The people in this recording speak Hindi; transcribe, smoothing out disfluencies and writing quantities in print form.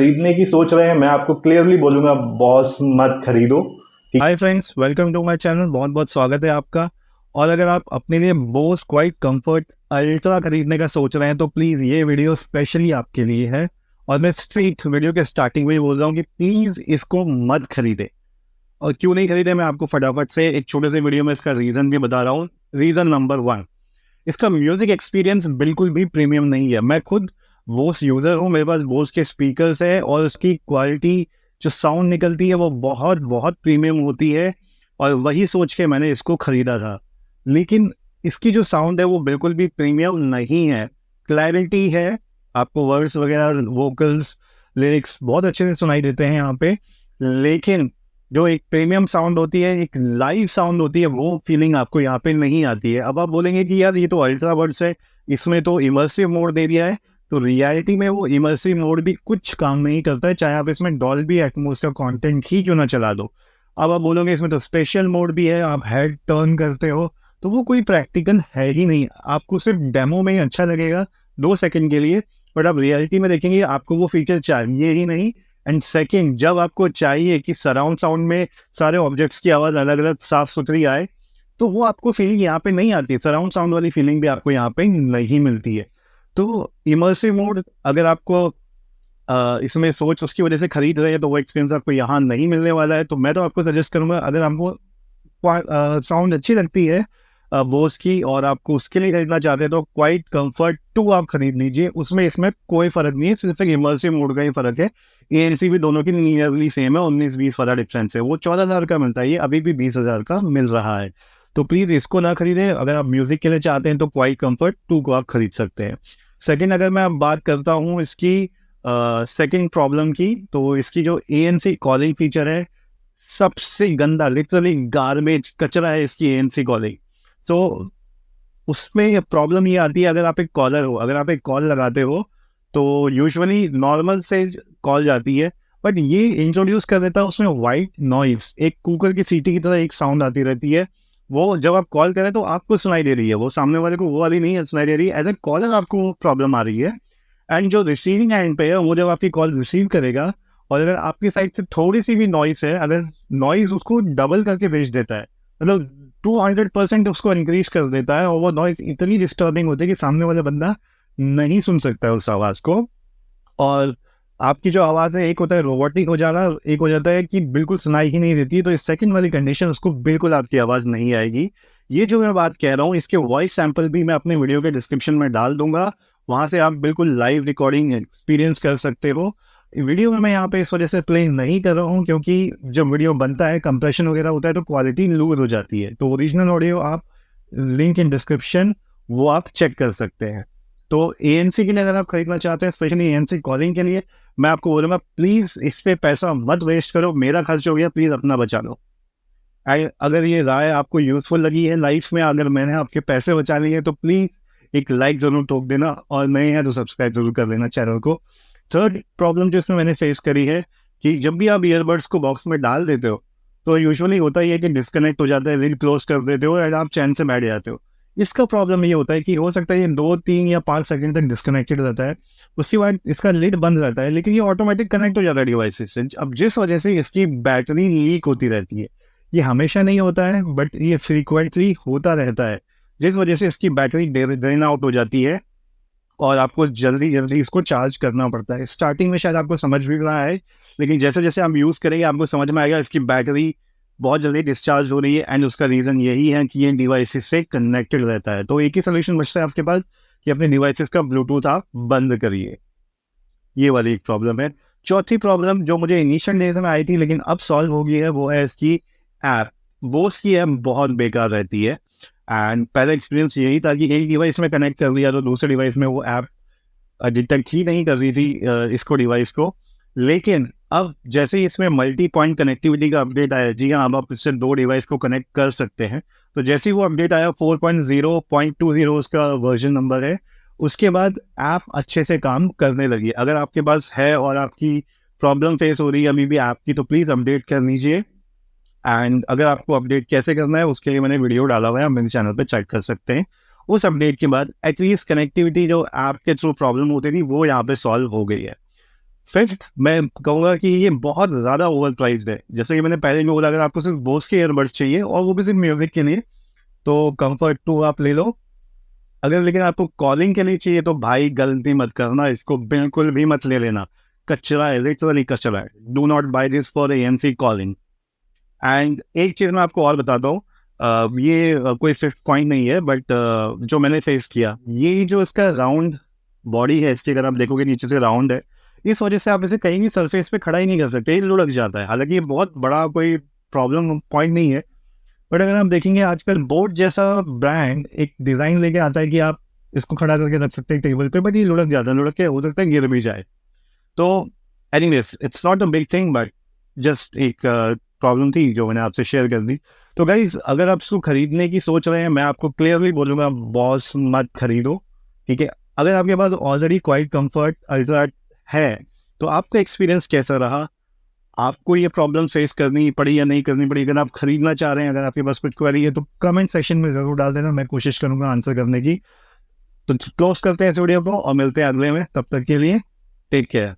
खरीदने की सोच रहे हैं, मैं आपको क्लियरली बोलूँगा बॉस मत खरीदो। Hi friends, welcome to my channel. बहुत बहुत स्वागत है आपका। और अगर आप अपने लिए बोस क्वाइट कंफर्ट अल्ट्रा खरीदने का सोच रहे हैं तो प्लीज़ ये वीडियो स्पेशली आपके लिए है। और मैं स्ट्रेट वीडियो के स्टार्टिंग में ही बोल रहा हूँ कि प्लीज़ इसको मत खरीदे। और क्यों नहीं खरीदे, मैं आपको फटाफट से एक छोटे से वीडियो में इसका रीज़न भी बता रहा हूँ। रीज़न नंबर 1, इसका म्यूज़िक एक्सपीरियंस बिल्कुल भी प्रीमियम नहीं है। मैं खुद बोस यूज़र हूँ, मेरे पास बोस के स्पीकर्स है और उसकी क्वालिटी जो साउंड निकलती है वो बहुत बहुत प्रीमियम होती है। और वही सोच के मैंने इसको ख़रीदा था, लेकिन इसकी जो साउंड है वो बिल्कुल भी प्रीमियम नहीं है। क्लैरिटी है, आपको वर्ड्स वगैरह, वोकल्स, लिरिक्स बहुत अच्छे से सुनाई देते हैं यहाँ पे, लेकिन जो एक प्रीमियम साउंड होती है, एक लाइव साउंड होती है, वो फीलिंग आपको यहाँ पे नहीं आती है। अब आप बोलेंगे कि यार ये तो अल्ट्रा बड्स है, इसमें तो इमर्सिव मोड दे दिया है। तो रियलिटी में वो इमर्सिव मोड भी कुछ काम नहीं करता है, चाहे आप इसमें डॉल्बी एटमॉस का कंटेंट ही क्यों ना चला दो। अब आप बोलोगे इसमें तो स्पेशल मोड भी है, आप हेड टर्न करते हो, तो वो कोई प्रैक्टिकल है ही नहीं। आपको सिर्फ डेमो में ही अच्छा लगेगा 2 सेकंड के लिए, बट आप रियलिटी में देखेंगे आपको वो फीचर चाहिए ही नहीं। एंड सेकेंड, जब आपको चाहिए कि सराउंड साउंड में सारे ऑब्जेक्ट्स की आवाज़ अलग अलग साफ सुथरी आए, तो वो आपको फीलिंग यहाँ पे नहीं आती। सराउंड साउंड वाली फीलिंग भी आपको यहाँ पे नहीं मिलती है। तो इमर्सिव मोड अगर आपको इसमें सोच उसकी वजह से खरीद रहे हैं तो वो एक्सपीरियंस आपको यहाँ नहीं मिलने वाला है। तो मैं तो आपको सजेस्ट करूँगा, अगर आपको साउंड अच्छी लगती है बोस की और आपको उसके लिए खरीदना चाहते हैं तो क्वाइट कंफर्ट 2 आप खरीद लीजिए। उसमें इसमें कोई फ़र्क नहीं है, सिर्फ एक इमर्सिव मोड का ही फ़र्क है। एएनसी भी दोनों की नियरली सेम है, 19-20 वाला डिफरेंस है। वो 14,000 का मिलता है, ये अभी भी 20,000 का मिल रहा है। तो प्लीज़ इसको ना खरीदें। अगर आप म्यूज़िक के लिए चाहते हैं तो क्वाइट कंफर्ट 2 को आप खरीद सकते हैं। सेकेंड, अगर मैं अब बात करता हूँ इसकी सेकेंड प्रॉब्लम की, तो इसकी जो एएनसी कॉलिंग फीचर है, सबसे गंदा, लिटरली गार्बेज, कचरा है इसकी एएनसी कॉलिंग। तो उसमें प्रॉब्लम ये आती है, अगर आप एक कॉलर हो, अगर आप एक कॉल लगाते हो तो यूजुअली नॉर्मल से कॉल जाती है, बट ये इंट्रोड्यूस कर देता है उसमें वाइट नॉइज, एक कुकर की सीटी की तरह एक साउंड आती रहती है। वो जब आप कॉल करें तो आपको सुनाई दे रही है, वो सामने वाले को वो वाली नहीं है सुनाई दे रही है। एज ए कॉलर आपको प्रॉब्लम आ रही है। एंड जो रिसीविंग एंड पे है वो जब आपकी कॉल रिसीव करेगा और अगर आपकी साइड से थोड़ी सी भी नॉइस है, अगर नॉइज उसको डबल करके भेज देता है, मतलब 200% उसको इंक्रीज कर देता है, और वो नॉइज इतनी डिस्टर्बिंग होती है कि सामने वाला बंदा नहीं सुन सकता है उस आवाज़ को। और आपकी जो आवाज़ है, एक होता है रोबोटिक हो जाना, एक हो जाता है कि बिल्कुल सुनाई ही नहीं देती है। तो इस सेकंड वाली कंडीशन, उसको बिल्कुल आपकी आवाज़ नहीं आएगी। ये जो मैं बात कह रहा हूँ, इसके वॉइस सैंपल भी मैं अपने वीडियो के डिस्क्रिप्शन में डाल दूंगा, वहाँ से आप बिल्कुल लाइव रिकॉर्डिंग एक्सपीरियंस कर सकते हो। वीडियो में मैं यहाँ पे इस वजह से प्ले नहीं कर रहा हूँ क्योंकि जब वीडियो बनता है, कंप्रेशन वगैरह होता है, तो क्वालिटी लूज हो जाती है। तो ओरिजिनल ऑडियो आप, लिंक इन डिस्क्रिप्शन, वो आप चेक कर सकते हैं। तो एएनसी के लिए अगर आप खरीदना चाहते हैं, स्पेशली एएनसी कॉलिंग के लिए, मैं आपको बोलूँगा प्लीज़ इस पे पैसा मत वेस्ट करो। मेरा खर्च हो गया, प्लीज़ अपना बचा लो। अगर ये राय आपको यूज़फुल लगी है लाइफ में, अगर मैंने आपके पैसे बचा लिए हैं, तो प्लीज़ एक लाइक ज़रूर ठोक देना, और नए हैं तो सब्सक्राइब जरूर कर लेना चैनल को। थर्ड प्रॉब्लम जो इसमें मैंने फेस करी है कि जब भी आप ईयरबड्स को बॉक्स में डाल देते हो तो यूजुअली होता ही है कि डिस्कनेक्ट हो जाता है, रील क्लोज कर देते हो एंड आप चैन से बैठ जाते हो। इसका प्रॉब्लम ये होता है कि हो सकता है ये 2, 3 या 5 सेकंड तक डिस्कनेक्टेड रहता है, उसके बाद इसका लिड बंद रहता है, लेकिन ये ऑटोमेटिक कनेक्ट हो जाता है डिवाइस से। अब जिस वजह से इसकी बैटरी लीक होती रहती है, ये हमेशा नहीं होता है बट ये फ्रीक्वेंटली होता रहता है, जिस वजह से इसकी बैटरी ड्रेन आउट हो जाती है और आपको जल्दी जल्दी इसको चार्ज करना पड़ता है। स्टार्टिंग में शायद आपको समझ भी रहा है, लेकिन जैसे जैसे आप यूज़ करेंगे आपको समझ में आएगा इसकी बैटरी बहुत जल्दी डिस्चार्ज हो रही है, एंड उसका रीज़न यही है कि ये डिवाइसेस से कनेक्टेड रहता है। तो एक ही सोल्यूशन बचता है आपके पास कि अपने डिवाइसेस का ब्लूटूथ आप बंद करिए। ये वाली एक प्रॉब्लम है। चौथी प्रॉब्लम जो मुझे इनिशियल डेज में आई थी लेकिन अब सॉल्व हो गई है, वो है इसकी ऐप। बोस की ऐप बहुत बेकार रहती है। एंड पहला एक्सपीरियंस यही था कि एक डिवाइस में कनेक्ट कर लिया तो दूसरे डिवाइस में वो ऐप डिटेक्ट ही नहीं कर रही थी इसको, डिवाइस को। लेकिन अब जैसे ही इसमें मल्टी पॉइंट कनेक्टिविटी का अपडेट आया, जी हाँ, अब आप इससे 2 डिवाइस को कनेक्ट कर सकते हैं। तो जैसे ही वो अपडेट आया, 4.0.20 उसका वर्जन नंबर है, उसके बाद ऐप अच्छे से काम करने लगी। अगर आपके पास है और आपकी प्रॉब्लम फेस हो रही है अभी भी ऐप की, तो प्लीज़ अपडेट कर लीजिए। एंड अगर आपको अपडेट कैसे करना है उसके लिए मैंने वीडियो डाला हुआ है, आप मेरे चैनल पे चेक कर सकते हैं। उस अपडेट के बाद एटलीस्ट कनेक्टिविटी जो ऐप के थ्रू प्रॉब्लम होती थी वो यहाँ पे सॉल्व हो गई है। फिफ्थ, मैं कहूँगा कि ये बहुत ज़्यादा ओवर प्राइस्ड है। जैसे कि मैंने पहले भी बोला, अगर आपको सिर्फ बोस के ईयरबड्स चाहिए और वो भी सिर्फ म्यूजिक के लिए, तो कंफर्ट 2 आप ले लो। अगर लेकिन आपको कॉलिंग के लिए चाहिए तो भाई गलती मत करना, इसको बिल्कुल भी मत ले लेना। कचरा है, लिटरली कचरा है। Do not buy this for AMC calling. And एक चीज़ मैं आपको और बताता हूँ, ये कोई फिफ्थ पॉइंट नहीं है, बट जो मैंने फेस किया, ये जो इसका राउंड बॉडी है इसकी, अगर आप देखोगे नीचे से राउंड है, इस वजह से आप इसे कहीं भी सरफेस पे खड़ा ही नहीं कर सकते, ये लुढ़क जाता है। हालांकि ये बहुत बड़ा कोई प्रॉब्लम पॉइंट नहीं है, बट अगर आप देखेंगे आजकल बोट जैसा ब्रांड एक डिज़ाइन लेके आता है कि आप इसको खड़ा करके रख सकते हैं टेबल पे, बट ये लुढ़क जाता है, लुढ़क के हो सकता है गिर भी जाए। तो anyways, it's not a big thing, but just एक प्रॉब्लम थी जो मैंने आपसे शेयर कर दी। तो गाइज, अगर आप इसको खरीदने की सोच रहे हैं, मैं आपको क्लियरली बोलूँगा, बॉस मत खरीदो, ठीक है। अगर आपके पास ऑलरेडी क्वाइट कंफर्ट अल्ट्रा है, तो आपका एक्सपीरियंस कैसा रहा? आपको ये प्रॉब्लम फेस करनी पड़ी या नहीं करनी पड़ी? अगर आप खरीदना चाह रहे हैं, अगर आपके पास कुछ क्वेरी है, तो कमेंट सेक्शन में ज़रूर डाल देना, मैं कोशिश करूँगा आंसर करने की। तो क्लोज करते हैं इस वीडियो को और मिलते हैं अगले में। तब तक के लिए टेक केयर।